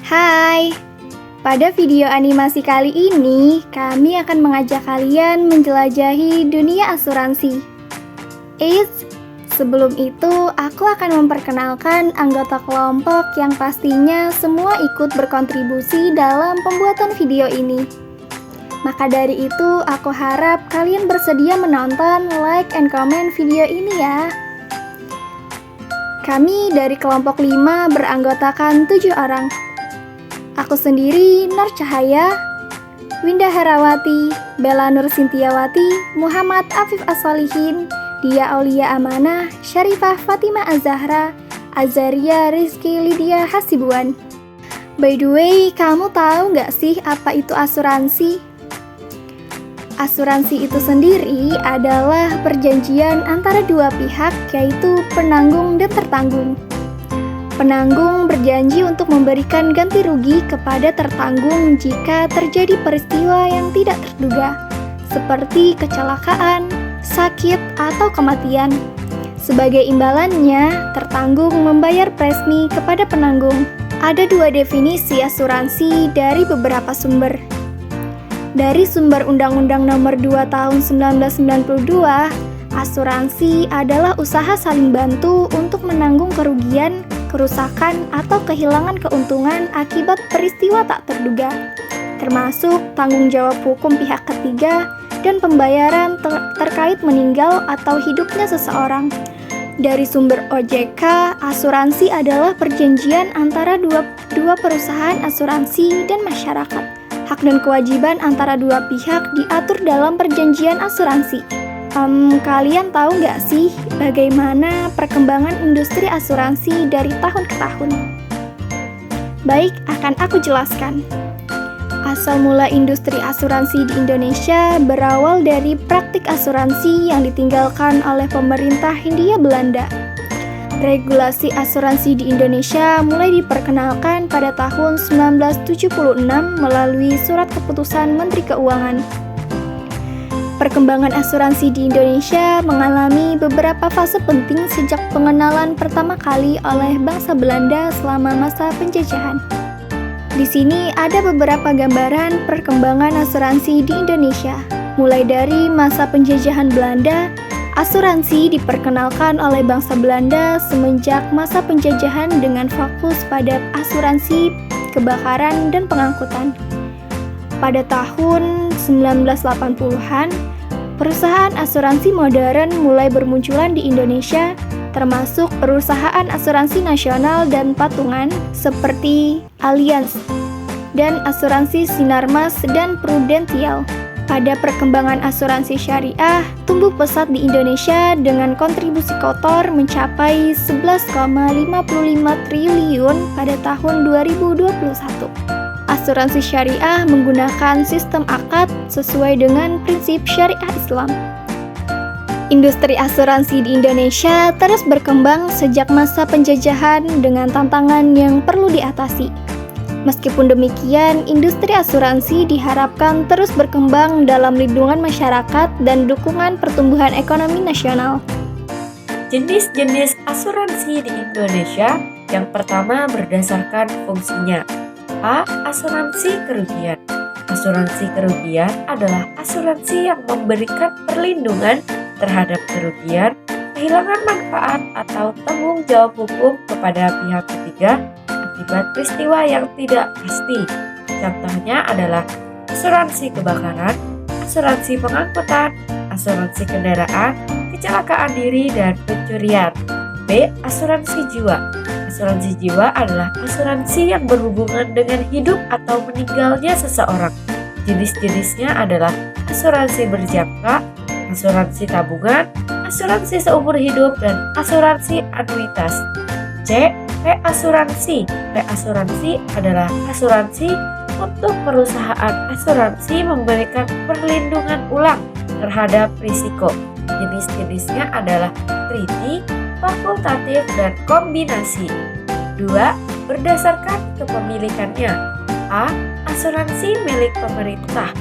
Hai, pada video animasi kali ini kami akan mengajak kalian menjelajahi dunia asuransi. Eits, sebelum itu aku akan memperkenalkan anggota kelompok yang pastinya semua ikut berkontribusi dalam pembuatan video ini. Maka dari itu aku harap kalian bersedia menonton, like, and comment video ini ya. Kami dari kelompok 5 beranggotakan 7 orang. Aku sendiri Nur Cahaya, Winda Herawati, Bella Nur Sintiawati, Muhammad Afif As-Solihin, Dia Aulia Amanah, Syarifah Fatimah Az-Zahra, Azaria Rizky Lydia Hasibuan. By the way, kamu tahu nggak sih apa itu asuransi? Asuransi itu sendiri adalah perjanjian antara dua pihak, yaitu penanggung dan tertanggung. Penanggung berjanji untuk memberikan ganti rugi kepada tertanggung jika terjadi peristiwa yang tidak terduga, seperti kecelakaan, sakit, atau kematian. Sebagai imbalannya, tertanggung membayar premi kepada penanggung. Ada 2 definisi asuransi dari beberapa sumber. Dari sumber Undang-Undang Nomor 2 Tahun 1992, asuransi adalah usaha saling bantu untuk menanggung kerugian, kerusakan, atau kehilangan keuntungan akibat peristiwa tak terduga, termasuk tanggung jawab hukum pihak ketiga dan pembayaran terkait meninggal atau hidupnya seseorang. Dari sumber OJK, asuransi adalah perjanjian antara dua perusahaan asuransi dan masyarakat. Hak dan kewajiban antara dua pihak diatur dalam perjanjian asuransi. Kalian tahu nggak sih bagaimana perkembangan industri asuransi dari tahun ke tahun? Baik, akan aku jelaskan. Asal mula industri asuransi di Indonesia berawal dari praktik asuransi yang ditinggalkan oleh pemerintah Hindia Belanda. Regulasi asuransi di Indonesia mulai diperkenalkan pada tahun 1976 melalui Surat Keputusan Menteri Keuangan. Perkembangan asuransi di Indonesia mengalami beberapa fase penting sejak pengenalan pertama kali oleh bangsa Belanda selama masa penjajahan. Di sini ada beberapa gambaran perkembangan asuransi di Indonesia. Mulai dari masa penjajahan Belanda, asuransi diperkenalkan oleh bangsa Belanda semenjak masa penjajahan dengan fokus pada asuransi kebakaran dan pengangkutan. Pada tahun 1980-an, perusahaan asuransi modern mulai bermunculan di Indonesia, termasuk perusahaan asuransi nasional dan patungan seperti Allianz dan asuransi Sinarmas dan Prudential. Pada perkembangan asuransi syariah, tumbuh pesat di Indonesia dengan kontribusi kotor mencapai 11,55 triliun pada tahun 2021. Asuransi syariah menggunakan sistem akad sesuai dengan prinsip syariah Islam. Industri asuransi di Indonesia terus berkembang sejak masa penjajahan dengan tantangan yang perlu diatasi. Meskipun demikian, industri asuransi diharapkan terus berkembang dalam lindungan masyarakat dan dukungan pertumbuhan ekonomi nasional. Jenis-jenis asuransi di Indonesia yang pertama berdasarkan fungsinya. A. Asuransi kerugian. Asuransi kerugian adalah asuransi yang memberikan perlindungan terhadap kerugian, kehilangan manfaat, atau tanggung jawab hukum kepada pihak ketiga akibat peristiwa yang tidak pasti. Contohnya adalah asuransi kebakaran, asuransi pengangkutan, asuransi kendaraan, kecelakaan diri, dan pencurian. B. Asuransi jiwa. Asuransi jiwa adalah asuransi yang berhubungan dengan hidup atau meninggalnya seseorang. Jenis-jenisnya adalah asuransi berjangka, asuransi tabungan, asuransi seumur hidup, dan asuransi anuitas. C. Reasuransi. Reasuransi adalah asuransi untuk perusahaan asuransi memberikan perlindungan ulang terhadap risiko. Jenis-jenisnya adalah treaty, fakultatif, dan kombinasi. 2. Berdasarkan kepemilikannya. A. Asuransi milik pemerintah.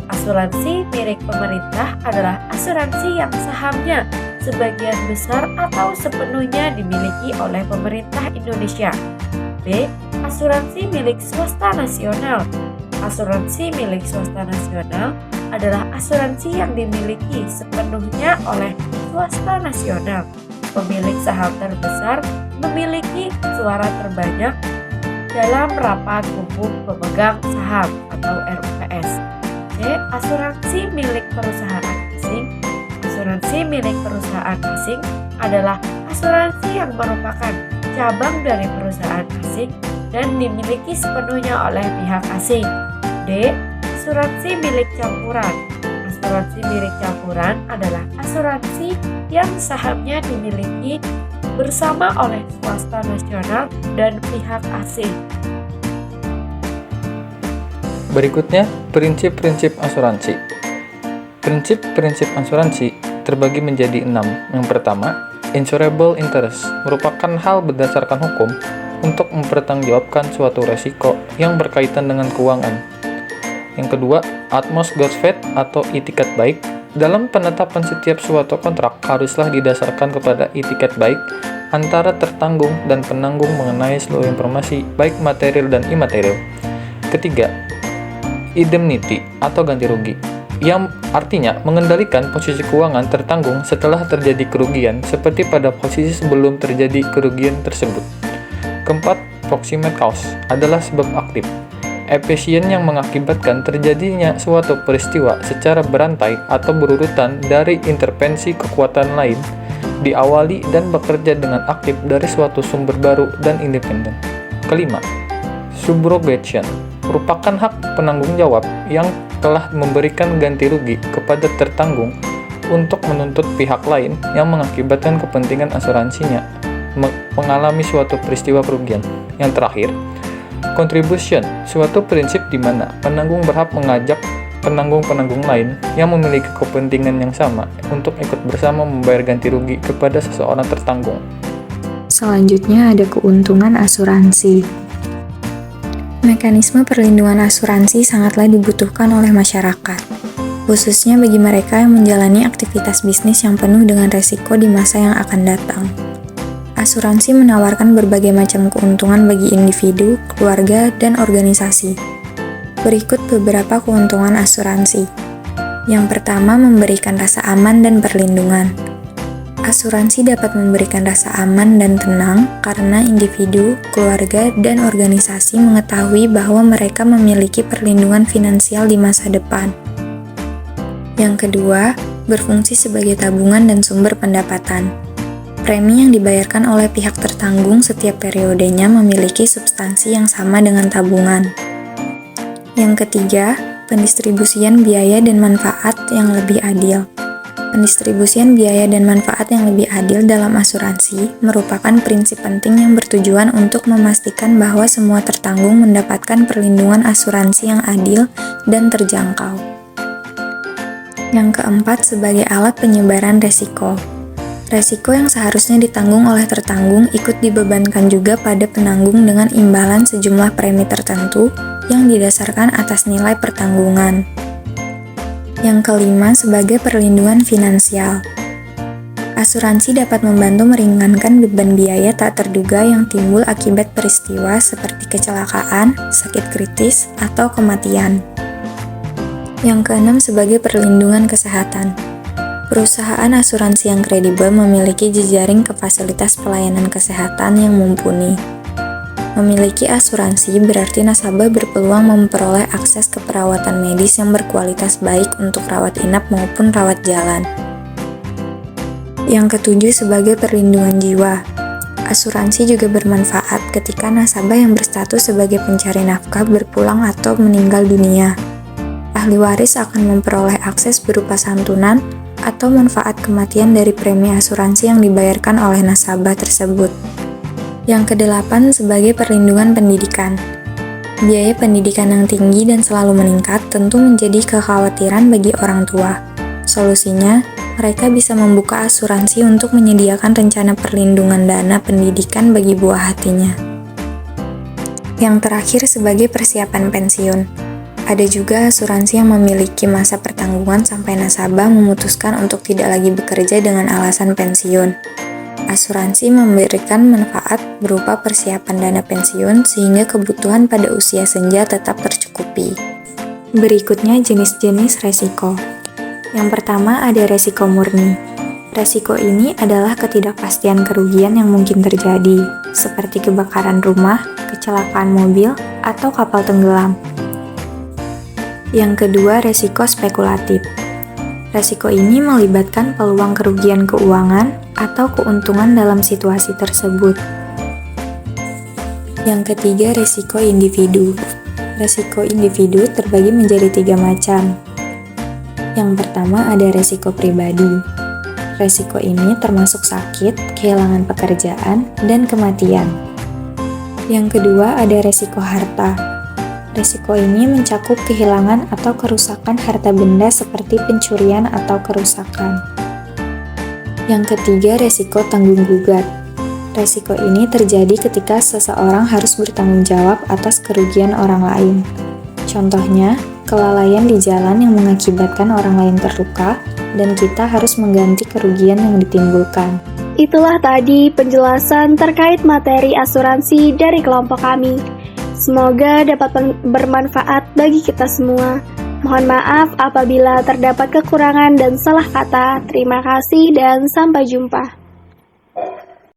Asuransi milik pemerintah adalah asuransi yang sahamnya sebagian besar atau sepenuhnya dimiliki oleh pemerintah Indonesia. B. asuransi milik swasta nasional. Asuransi milik swasta nasional adalah asuransi yang dimiliki sepenuhnya oleh swasta nasional. Pemilik saham terbesar memiliki suara terbanyak dalam rapat umum pemegang saham atau RUPS. C. Asuransi milik perusahaan asing. Asuransi milik perusahaan asing adalah asuransi yang merupakan cabang dari perusahaan asing dan dimiliki sepenuhnya oleh pihak asing. D. Asuransi milik campuran. Asuransi milik campuran adalah asuransi yang sahamnya dimiliki bersama oleh swasta nasional dan pihak asing. Berikutnya, prinsip-prinsip asuransi. Prinsip-prinsip asuransi terbagi menjadi 6. Yang pertama, insurable interest merupakan hal berdasarkan hukum untuk mempertanggungjawabkan suatu resiko yang berkaitan dengan keuangan. Yang kedua, utmost good faith atau itikat baik. Dalam penetapan setiap suatu kontrak haruslah didasarkan kepada itikat baik antara tertanggung dan penanggung mengenai seluruh informasi, baik material dan imaterial. Ketiga, indemnity atau ganti rugi, yang artinya mengendalikan posisi keuangan tertanggung setelah terjadi kerugian seperti pada posisi sebelum terjadi kerugian tersebut. Keempat, proximate cause adalah sebab aktif, efisien yang mengakibatkan terjadinya suatu peristiwa secara berantai atau berurutan dari intervensi kekuatan lain, diawali dan bekerja dengan aktif dari suatu sumber baru dan independen. Kelima, subrogation merupakan hak penanggung jawab yang telah memberikan ganti rugi kepada tertanggung untuk menuntut pihak lain yang mengakibatkan kepentingan asuransinya mengalami suatu peristiwa kerugian. Yang terakhir, contribution, suatu prinsip di mana penanggung berhak mengajak penanggung-penanggung lain yang memiliki kepentingan yang sama untuk ikut bersama membayar ganti rugi kepada seseorang tertanggung. Selanjutnya ada keuntungan asuransi. Mekanisme perlindungan asuransi sangatlah dibutuhkan oleh masyarakat, khususnya bagi mereka yang menjalani aktivitas bisnis yang penuh dengan resiko di masa yang akan datang. Asuransi menawarkan berbagai macam keuntungan bagi individu, keluarga, dan organisasi. Berikut beberapa keuntungan asuransi. Yang pertama, memberikan rasa aman dan perlindungan. Asuransi dapat memberikan rasa aman dan tenang karena individu, keluarga, dan organisasi mengetahui bahwa mereka memiliki perlindungan finansial di masa depan. Yang kedua, berfungsi sebagai tabungan dan sumber pendapatan. Premi yang dibayarkan oleh pihak tertanggung setiap periodenya memiliki substansi yang sama dengan tabungan. Yang ketiga, pendistribusian biaya dan manfaat yang lebih adil. Pendistribusian biaya dan manfaat yang lebih adil dalam asuransi merupakan prinsip penting yang bertujuan untuk memastikan bahwa semua tertanggung mendapatkan perlindungan asuransi yang adil dan terjangkau. Yang keempat, sebagai alat penyebaran resiko. Resiko yang seharusnya ditanggung oleh tertanggung ikut dibebankan juga pada penanggung dengan imbalan sejumlah premi tertentu yang didasarkan atas nilai pertanggungan. Yang kelima, sebagai perlindungan finansial. Asuransi dapat membantu meringankan beban biaya tak terduga yang timbul akibat peristiwa seperti kecelakaan, sakit kritis, atau kematian. Yang keenam, sebagai perlindungan kesehatan. Perusahaan asuransi yang kredibel memiliki jejaring ke fasilitas pelayanan kesehatan yang mumpuni. Memiliki asuransi berarti nasabah berpeluang memperoleh akses ke perawatan medis yang berkualitas baik untuk rawat inap maupun rawat jalan. Yang ketujuh, sebagai perlindungan jiwa. Asuransi juga bermanfaat ketika nasabah yang berstatus sebagai pencari nafkah berpulang atau meninggal dunia. Ahli waris akan memperoleh akses berupa santunan atau manfaat kematian dari premi asuransi yang dibayarkan oleh nasabah tersebut. Yang kedelapan, sebagai perlindungan pendidikan. Biaya pendidikan yang tinggi dan selalu meningkat tentu menjadi kekhawatiran bagi orang tua. Solusinya, mereka bisa membuka asuransi untuk menyediakan rencana perlindungan dana pendidikan bagi buah hatinya. Yang terakhir, sebagai persiapan pensiun. Ada juga asuransi yang memiliki masa pertanggungan sampai nasabah memutuskan untuk tidak lagi bekerja dengan alasan pensiun. asuransi memberikan manfaat berupa persiapan dana pensiun sehingga kebutuhan pada usia senja tetap tercukupi. Berikutnya jenis-jenis resiko. Yang pertama ada resiko murni. Resiko ini adalah ketidakpastian kerugian yang mungkin terjadi, seperti kebakaran rumah, kecelakaan mobil, atau kapal tenggelam. Yang kedua, resiko spekulatif. Resiko ini melibatkan peluang kerugian keuangan atau keuntungan dalam situasi tersebut. Yang ketiga, resiko individu. Resiko individu terbagi menjadi 3 macam. Yang pertama ada resiko pribadi. Resiko ini termasuk sakit, kehilangan pekerjaan, dan kematian. Yang kedua ada resiko harta. Resiko ini mencakup kehilangan atau kerusakan harta benda seperti pencurian atau kerusakan. Yang ketiga, resiko tanggung-gugat. Resiko ini terjadi ketika seseorang harus bertanggung jawab atas kerugian orang lain. Contohnya, kelalaian di jalan yang mengakibatkan orang lain terluka, dan kita harus mengganti kerugian yang ditimbulkan. Itulah tadi penjelasan terkait materi asuransi dari kelompok kami. Semoga dapat bermanfaat bagi kita semua. Mohon maaf apabila terdapat kekurangan dan salah kata. Terima kasih dan sampai jumpa.